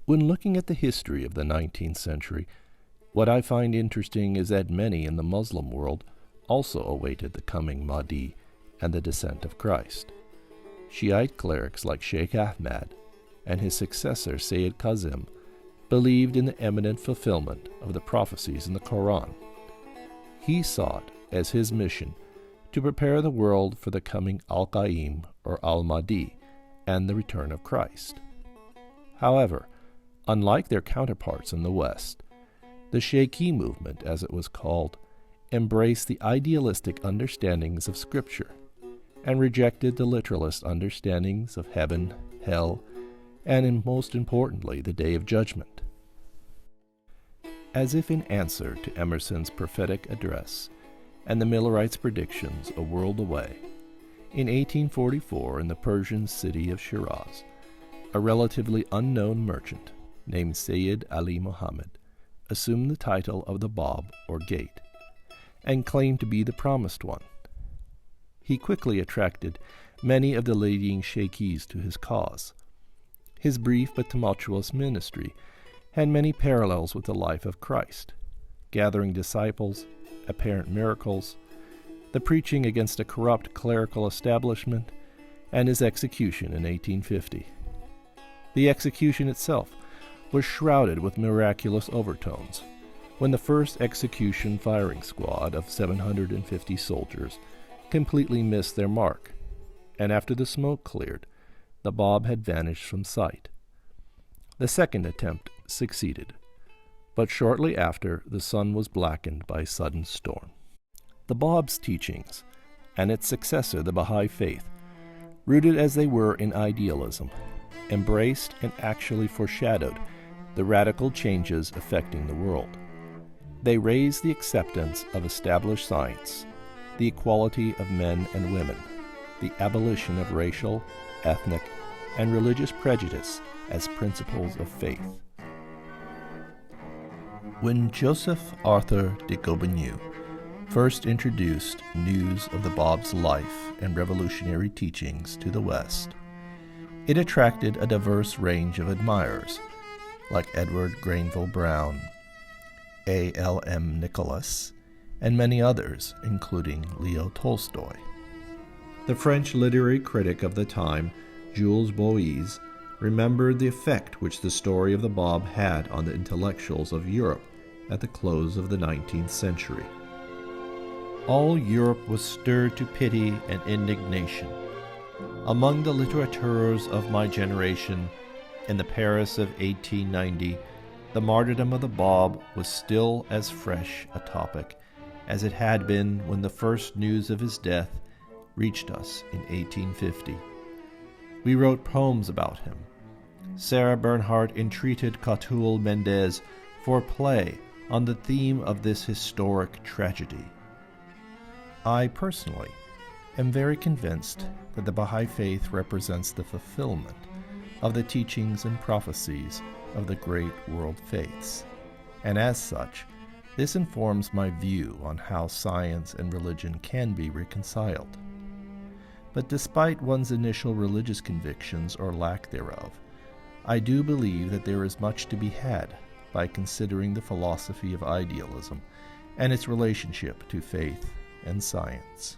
When looking at the history of the 19th century, what I find interesting is that many in the Muslim world also awaited the coming Mahdi and the descent of Christ. Shiite clerics like Sheikh Ahmad and his successor Sayyid Kazim believed in the imminent fulfillment of the prophecies in the Quran. He sought as his mission to prepare the world for the coming Al-Qaim or Al-Mahdi and the return of Christ. However, unlike their counterparts in the West, the Shaykhi movement, as it was called, embraced the idealistic understandings of Scripture and rejected the literalist understandings of heaven, hell, and most importantly, the Day of Judgment. As if in answer to Emerson's prophetic address and the Millerites' predictions a world away, in 1844 in the Persian city of Shiraz, a relatively unknown merchant named Sayyid Ali Muhammad assumed the title of the Bab or Gate and claimed to be the promised one. He quickly attracted many of the leading shaykhis to his cause. His brief but tumultuous ministry had many parallels with the life of Christ, gathering disciples, apparent miracles, the preaching against a corrupt clerical establishment, and his execution in 1850. The execution itself was shrouded with miraculous overtones when the first execution firing squad of 750 soldiers completely missed their mark, and after the smoke cleared, the Bab had vanished from sight. The second attempt succeeded, but shortly after the sun was blackened by a sudden storm. The Bab's teachings, and its successor, the Baha'i faith, rooted as they were in idealism, embraced and actually foreshadowed the radical changes affecting the world. They raised the acceptance of established science, the equality of men and women, the abolition of racial, ethnic, and religious prejudice as principles of faith. When Joseph Arthur de Gobineau first introduced news of the Bab's life and revolutionary teachings to the West, it attracted a diverse range of admirers, like Edward Granville Brown, A.L.M. Nicholas, and many others, including Leo Tolstoy. The French literary critic of the time, Jules Bois, remembered the effect which the story of the Bab had on the intellectuals of Europe at the close of the 19th century. All Europe was stirred to pity and indignation. Among the littérateurs of my generation, in the Paris of 1890, the martyrdom of the Bab was still as fresh a topic as it had been when the first news of his death reached us in 1850. We wrote poems about him. Sarah Bernhardt entreated Catulle Mendez for a play on the theme of this historic tragedy. I personally am very convinced that the Baha'i faith represents the fulfillment of the teachings and prophecies of the great world faiths, and as such, this informs my view on how science and religion can be reconciled. But despite one's initial religious convictions or lack thereof, I do believe that there is much to be had by considering the philosophy of idealism and its relationship to faith and science.